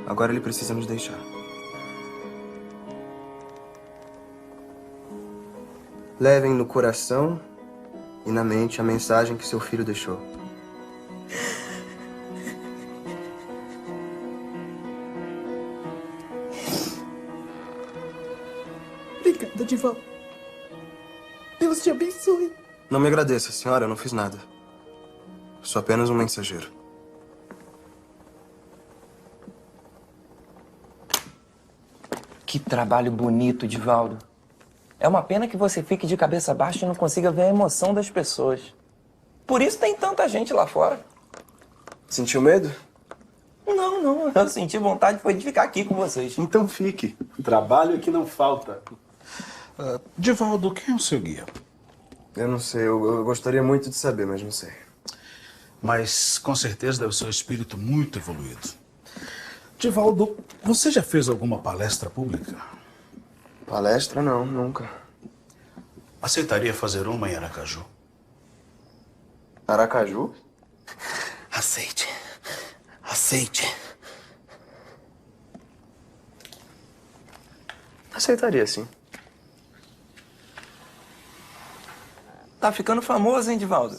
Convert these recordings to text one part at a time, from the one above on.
Agora ele precisa nos deixar. Levem no coração e na mente a mensagem que seu filho deixou. Obrigada, Divaldo. Deus te abençoe. Não me agradeça, senhora, eu não fiz nada. Sou apenas um mensageiro. Que trabalho bonito, Divaldo. É uma pena que você fique de cabeça baixa e não consiga ver a emoção das pessoas. Por isso tem tanta gente lá fora. Sentiu medo? Não. Eu senti vontade foi de ficar aqui com vocês. Então fique. Trabalho é que não falta. Divaldo, quem é o seu guia? Eu não sei, eu gostaria muito de saber, mas não sei. Mas com certeza deve ser um espírito muito evoluído. Divaldo, você já fez alguma palestra pública? Palestra não, nunca. Aceitaria fazer uma em Aracaju? Aracaju? Aceite. Aceite. Aceitaria, sim. Tá ficando famoso, hein, Divaldo?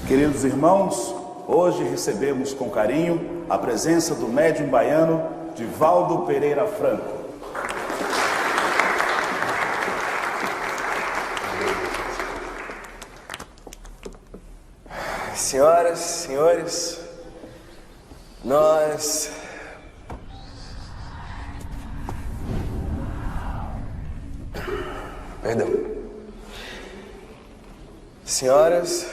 Queridos irmãos, hoje recebemos com carinho a presença do médium baiano Divaldo Pereira Franco. Senhoras, senhores, nós... Perdão. Senhoras...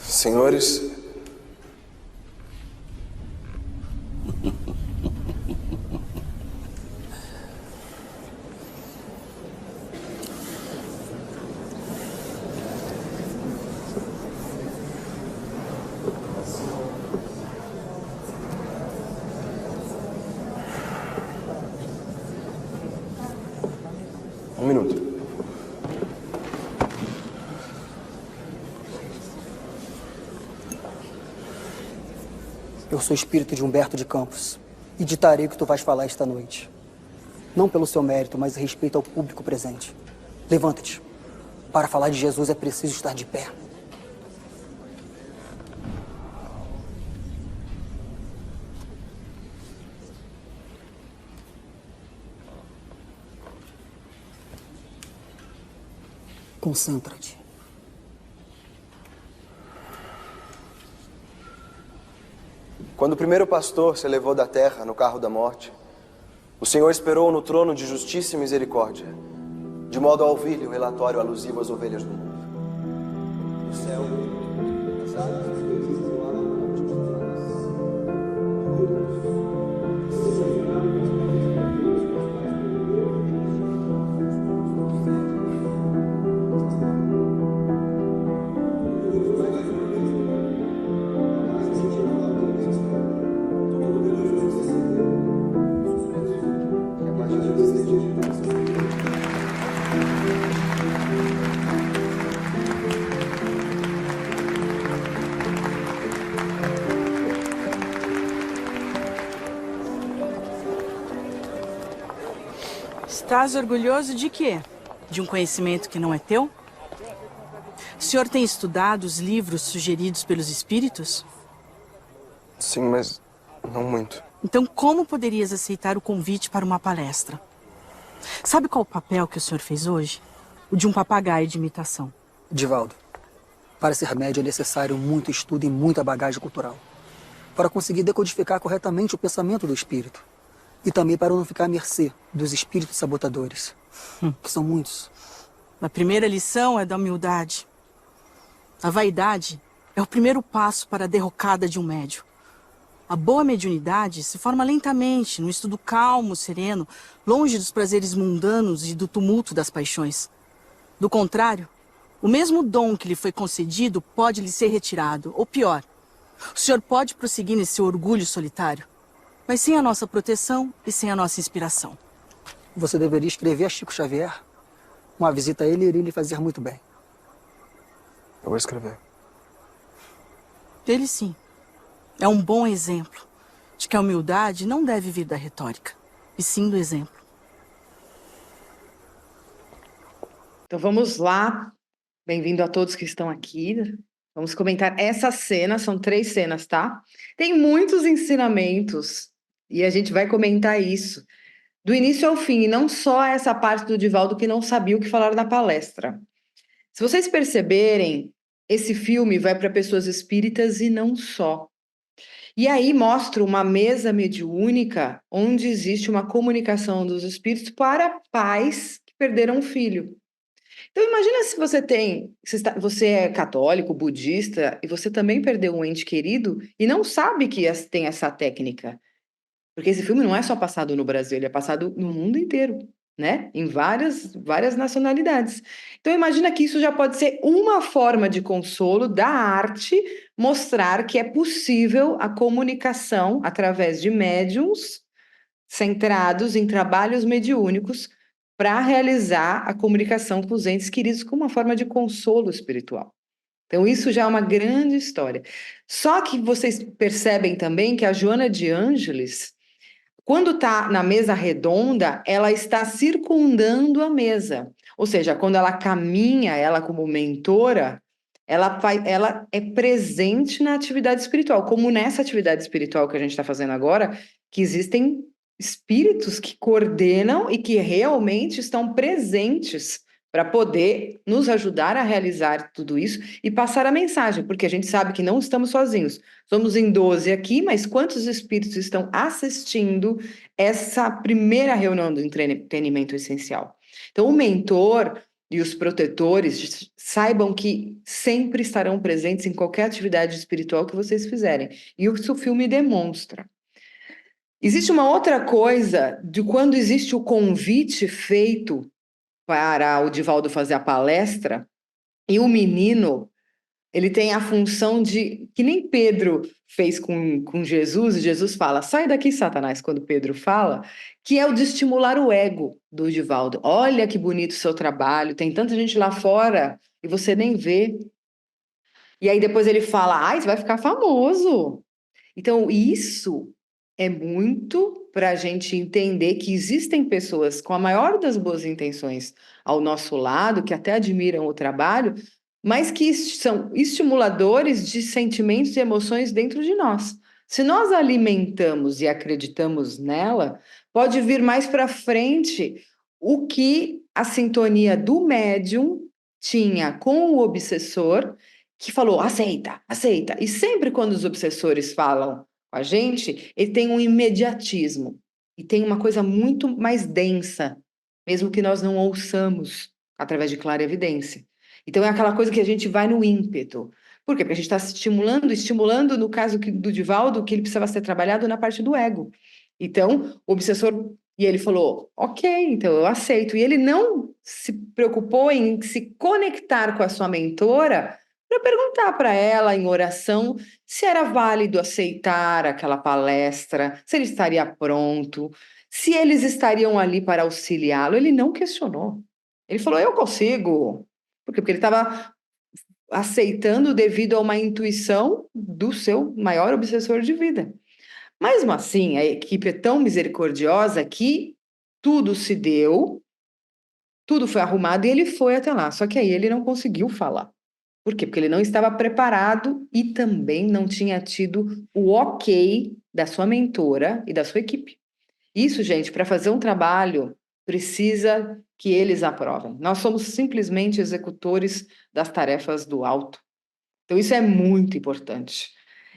Senhores... Um minuto. Eu sou o espírito de Humberto de Campos e ditarei o que tu vais falar esta noite. Não pelo seu mérito, mas em respeito ao público presente. Levanta-te. Para falar de Jesus é preciso estar de pé. Concentra-te. Quando o primeiro pastor se elevou da terra no carro da morte, o Senhor esperou no trono de justiça e misericórdia, de modo a ouvir-lhe o relatório alusivo às ovelhas do mundo. O céu, as águas, as coisas do ar, Estás orgulhoso de quê? De um conhecimento que não é teu? O senhor tem estudado os livros sugeridos pelos espíritos? Sim, mas não muito. Então, como poderias aceitar o convite para uma palestra? Sabe qual o papel que o senhor fez hoje? O de um papagaio de imitação. Divaldo, para ser médio é necessário muito estudo e muita bagagem cultural. Para conseguir decodificar corretamente o pensamento do espírito. E também para não ficar à mercê dos espíritos sabotadores, que são muitos. A primeira lição é da humildade. A vaidade é o primeiro passo para a derrocada de um médium. A boa mediunidade se forma lentamente, num estudo calmo, sereno, longe dos prazeres mundanos e do tumulto das paixões. Do contrário, o mesmo dom que lhe foi concedido pode lhe ser retirado, ou pior, o senhor pode prosseguir nesse orgulho solitário, mas sem a nossa proteção e sem a nossa inspiração. Você deveria escrever a Chico Xavier. Uma visita a ele iria lhe fazer muito bem. Eu vou escrever. Ele sim. É um bom exemplo de que a humildade não deve vir da retórica, e sim do exemplo. Então vamos lá. Bem-vindo a todos que estão aqui. Vamos comentar essa cena, são 3 cenas, tá? Tem muitos ensinamentos e a gente vai comentar isso do início ao fim, e não só essa parte do Divaldo que não sabia o que falar na palestra. Se vocês perceberem, esse filme vai para pessoas espíritas e não só. E aí mostra uma mesa mediúnica onde existe uma comunicação dos espíritos para pais que perderam um filho. Então imagina se você é católico, budista, e você também perdeu um ente querido e não sabe que tem essa técnica. Porque esse filme não é só passado no Brasil, ele é passado no mundo inteiro, né? Em várias nacionalidades. Então imagina que isso já pode ser uma forma de consolo da arte, mostrar que é possível a comunicação através de médiums centrados em trabalhos mediúnicos para realizar a comunicação com os entes queridos como uma forma de consolo espiritual. Então, isso já é uma grande história. Só que vocês percebem também que a Joana de Ângeles, quando está na mesa redonda, ela está circundando a mesa. Ou seja, quando ela caminha, ela como mentora, ela é presente na atividade espiritual, como nessa atividade espiritual que a gente está fazendo agora, que existem espíritos que coordenam e que realmente estão presentes para poder nos ajudar a realizar tudo isso e passar a mensagem, porque a gente sabe que não estamos sozinhos. Somos em 12 aqui, mas quantos espíritos estão assistindo essa primeira reunião do entretenimento essencial? Então, o mentor e os protetores saibam que sempre estarão presentes em qualquer atividade espiritual que vocês fizerem. E isso o filme demonstra. Existe uma outra coisa de quando existe o convite feito para o Divaldo fazer a palestra, e o menino, ele tem a função de, que nem Pedro fez com Jesus, e Jesus fala, sai daqui, Satanás, quando Pedro fala, que é o de estimular o ego do Divaldo. Olha que bonito o seu trabalho, tem tanta gente lá fora e você nem vê. E aí depois ele fala, ai, você vai ficar famoso. Então, isso é muito para a gente entender que existem pessoas com a maior das boas intenções ao nosso lado, que até admiram o trabalho, mas que são estimuladores de sentimentos e emoções dentro de nós. Se nós alimentamos e acreditamos nela, pode vir mais para frente o que a sintonia do médium tinha com o obsessor, que falou, aceita, aceita. E sempre quando os obsessores falam com a gente, ele tem um imediatismo e tem uma coisa muito mais densa, mesmo que nós não ouçamos através de clarividência. Então é aquela coisa que a gente vai no ímpeto. Por quê? Porque a gente está estimulando, no caso do Divaldo, que ele precisava ser trabalhado na parte do ego. Então, o obsessor, e ele falou, ok, então eu aceito. E ele não se preocupou em se conectar com a sua mentora para perguntar para ela em oração se era válido aceitar aquela palestra, se ele estaria pronto, se eles estariam ali para auxiliá-lo. Ele não questionou. Ele falou, eu consigo. Por quê? Porque ele estava aceitando devido a uma intuição do seu maior obsessor de vida. Mesmo assim, a equipe é tão misericordiosa que tudo se deu, tudo foi arrumado e ele foi até lá. Só que aí ele não conseguiu falar. Por quê? Porque ele não estava preparado e também não tinha tido o ok da sua mentora e da sua equipe. Isso, gente, para fazer um trabalho, precisa que eles aprovem. Nós somos simplesmente executores das tarefas do alto. Então, isso é muito importante.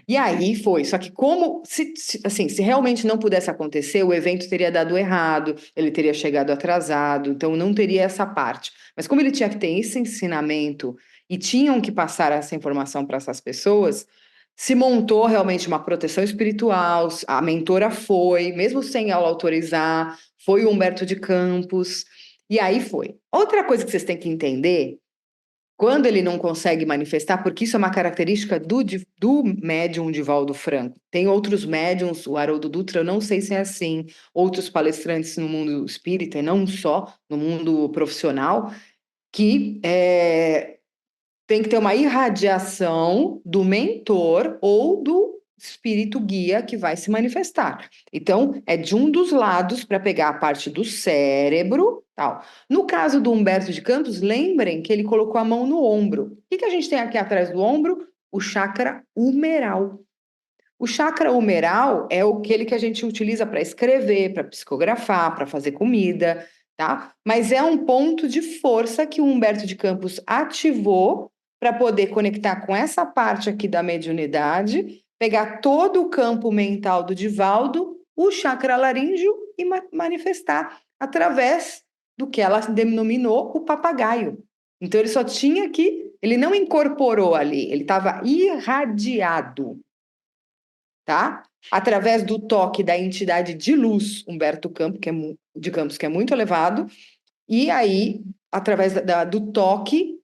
E aí foi, só que como, se realmente não pudesse acontecer, o evento teria dado errado, ele teria chegado atrasado, então não teria essa parte. Mas como ele tinha que ter esse ensinamento e tinham que passar essa informação para essas pessoas, se montou realmente uma proteção espiritual, a mentora foi, mesmo sem ela autorizar, foi o Humberto de Campos, e aí foi. Outra coisa que vocês têm que entender, quando ele não consegue manifestar, porque isso é uma característica do médium Divaldo Franco. Tem outros médiums, o Haroldo Dutra, eu não sei se é assim, outros palestrantes no mundo espírita, e não só no mundo profissional, que tem que ter uma irradiação do mentor ou do espírito guia que vai se manifestar. Então, é de um dos lados para pegar a parte do cérebro, tal. No caso do Humberto de Campos, lembrem que ele colocou a mão no ombro. O que a gente tem aqui atrás do ombro? O chakra humeral. O chakra humeral é aquele que a gente utiliza para escrever, para psicografar, para fazer comida, tá? Mas é um ponto de força que o Humberto de Campos ativou para poder conectar com essa parte aqui da mediunidade, pegar todo o campo mental do Divaldo, o chakra laríngeo e manifestar através do que ela denominou o papagaio. Então ele só tinha que, ele não incorporou ali, ele estava irradiado, tá? Através do toque da entidade de luz, Humberto Campos, de Campos, que é muito elevado, e aí, através do toque,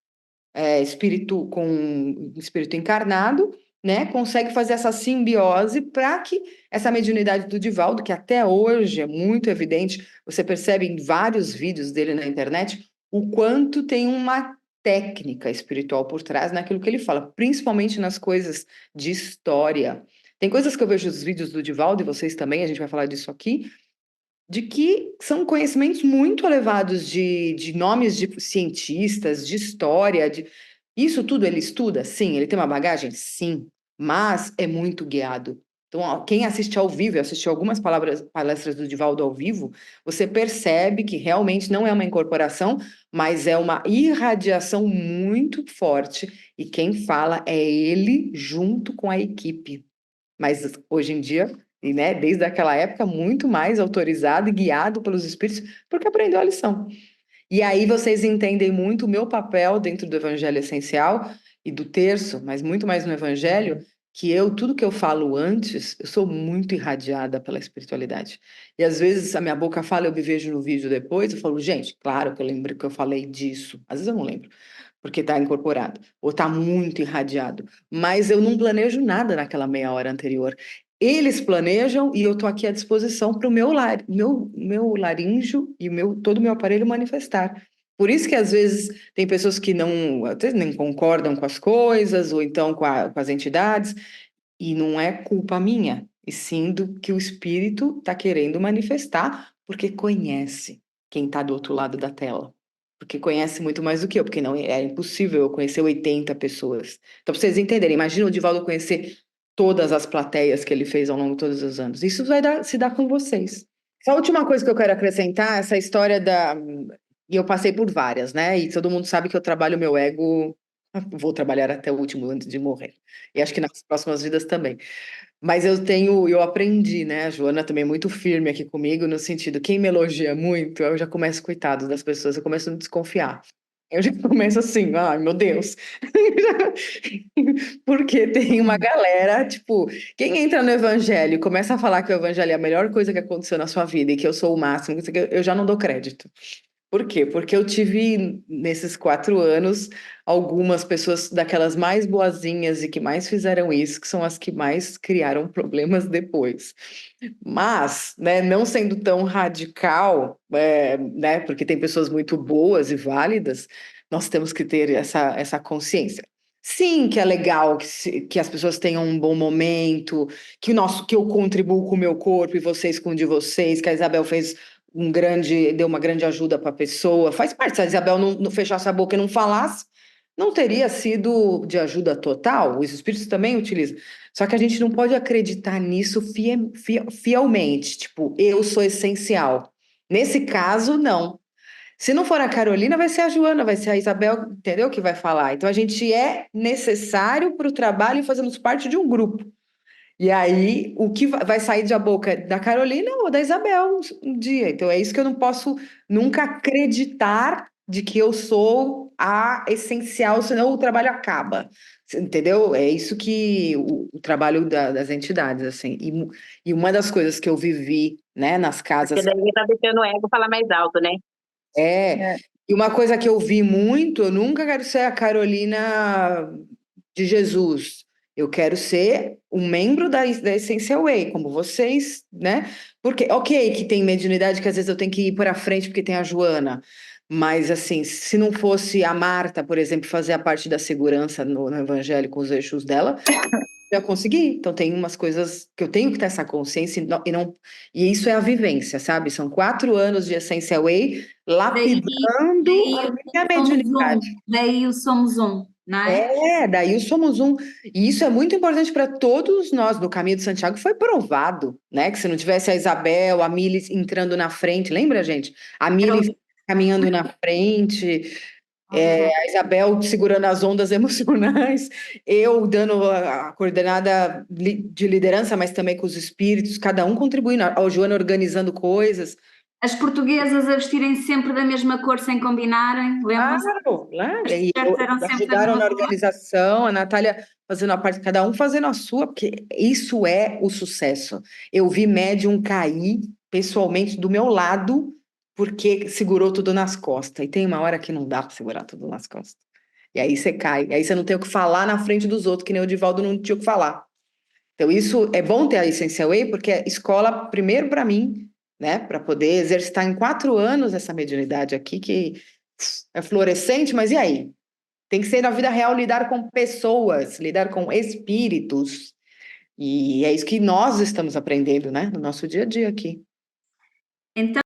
espírito com espírito encarnado, né, consegue fazer essa simbiose para que essa mediunidade do Divaldo, que até hoje é muito evidente, você percebe em vários vídeos dele na internet, o quanto tem uma técnica espiritual por trás naquilo que ele fala, principalmente nas coisas de história. Tem coisas que eu vejo nos vídeos do Divaldo, e vocês também, a gente vai falar disso aqui, de que são conhecimentos muito elevados de nomes de cientistas, de história, isso tudo ele estuda? Sim. Ele tem uma bagagem? Sim. Mas é muito guiado. Então, ó, quem assiste ao vivo, eu assisti algumas palestras do Divaldo ao vivo, você percebe que realmente não é uma incorporação, mas é uma irradiação muito forte, e quem fala é ele junto com a equipe. Mas hoje em dia, e, né, desde aquela época, muito mais autorizado e guiado pelos espíritos, porque aprendeu a lição. E aí vocês entendem muito o meu papel dentro do Evangelho Essencial e do terço, mas muito mais no Evangelho, que tudo que eu falo antes, eu sou muito irradiada pela espiritualidade. E às vezes a minha boca fala, eu me vejo no vídeo depois, eu falo, gente, claro que eu lembro que eu falei disso. Às vezes eu não lembro, porque está incorporado, ou está muito irradiado. Mas eu não planejo nada naquela meia hora anterior. Eles planejam e eu estou aqui à disposição para o meu laríngeo e todo o meu aparelho manifestar. Por isso que às vezes tem pessoas que não, até nem concordam com as coisas, ou então com as entidades, e não é culpa minha, e sim do que o espírito está querendo manifestar, porque conhece quem está do outro lado da tela. Porque conhece muito mais do que eu, porque não é impossível eu conhecer 80 pessoas. Então, para vocês entenderem, imagina o Divaldo conhecer todas as plateias que ele fez ao longo de todos os anos. Isso se dá com vocês. A última coisa que eu quero acrescentar, essa história e eu passei por várias, né? E todo mundo sabe que eu trabalho o meu ego, vou trabalhar até o último antes de morrer. E acho que nas próximas vidas também. Mas eu aprendi, né? A Joana também é muito firme aqui comigo, no sentido, quem me elogia muito, eu já começo, coitado das pessoas, eu começo a desconfiar. Eu já começo assim, ai meu Deus. Porque tem uma galera, tipo, quem entra no evangelho e começa a falar que o evangelho é a melhor coisa que aconteceu na sua vida e que eu sou o máximo, eu já não dou crédito. Por quê? Porque eu tive, nesses 4 anos, algumas pessoas daquelas mais boazinhas e que mais fizeram isso, que são as que mais criaram problemas depois. Mas, né, não sendo tão radical, né, porque tem pessoas muito boas e válidas, nós temos que ter essa consciência. Sim, que é legal que as pessoas tenham um bom momento, que eu contribuo com o meu corpo e vocês com o de vocês, que a Isabel deu uma grande ajuda para a pessoa. Faz parte, se a Isabel não fechasse a boca e não falasse, não teria sido de ajuda total. Os espíritos também utilizam. Só que a gente não pode acreditar nisso fielmente. Tipo, eu sou essencial. Nesse caso, não. Se não for a Carolina, vai ser a Joana, vai ser a Isabel, entendeu? Que vai falar. Então, a gente é necessário para o trabalho e fazemos parte de um grupo. E aí, o que vai sair da boca da Carolina ou da Isabel um dia. Então, é isso que eu não posso nunca acreditar de que eu sou a essencial, senão o trabalho acaba. Entendeu? É isso que o trabalho das entidades, assim. E uma das coisas que eu vivi, né, nas casas. Porque daí tá deixando o ego falar mais alto, né? E uma coisa que eu vi muito, eu nunca quero ser a Carolina de Jesus. Eu quero ser um membro da Essential Way, como vocês, né? Porque, ok, que tem mediunidade que às vezes eu tenho que ir para frente porque tem a Joana. Mas, assim, se não fosse a Marta, por exemplo, fazer a parte da segurança no evangelho com os eixos dela, já consegui. Então, tem umas coisas que eu tenho que ter essa consciência e isso é a vivência, sabe? São 4 anos de Essência Way lapidando a mediunidade. Daí o somos um, não é? Daí o somos um. E isso é muito importante para todos nós. No Caminho de Santiago foi provado, né? Que se não tivesse a Isabel, a Mili entrando na frente, lembra, gente? A Mili caminhando na frente, a Isabel segurando as ondas emocionais, eu dando a coordenada de liderança, mas também com os espíritos, cada um contribuindo, a Joana organizando coisas. As portuguesas a vestirem sempre da mesma cor sem combinarem, lembram-se? Claro. E ajudaram na organização, a Natália fazendo a parte, cada um fazendo a sua, porque isso é o sucesso. Eu vi médium cair pessoalmente do meu lado, porque segurou tudo nas costas. E tem uma hora que não dá para segurar tudo nas costas. E aí você cai. E aí você não tem o que falar na frente dos outros, que nem o Divaldo não tinha o que falar. Então, isso é bom ter a Essential Way, porque é escola, primeiro para mim, né? Para poder exercitar em 4 anos essa mediunidade aqui, que é fluorescente, mas e aí? Tem que ser na vida real lidar com pessoas, lidar com espíritos. E é isso que nós estamos aprendendo, né? No nosso dia a dia aqui. Então,